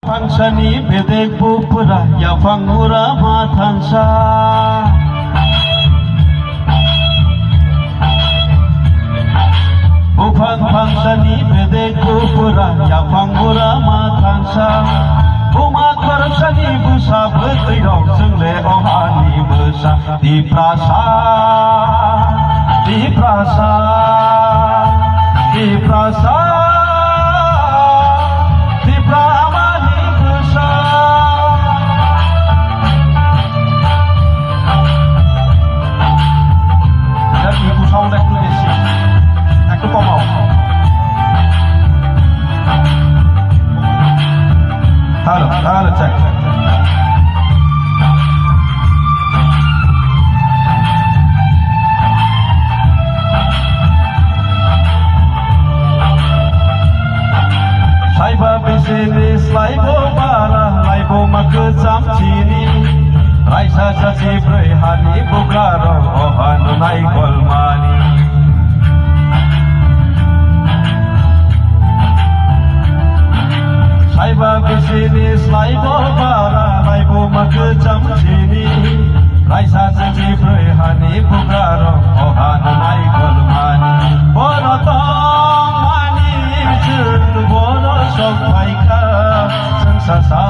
Pangsani bedek pupura ya fangura matansa Bupang pangsani bedek pupura ya fangura matansa Umat bersani busa betirong sengle ohani besa di prasa di prasa di prasa di pramani besa dan ibu sound একটু বেশি একটু কমাও halo cek Saiba bisnis laibo bara laibo makecam cini Raisa saci brehani bugaro ohanu nai kolmani Saiba bisnis laibo bara laibo makecam cini Raisa saci brehani bugaro ohanu nai kolmani Borotong mani jun boro sok paika sensasa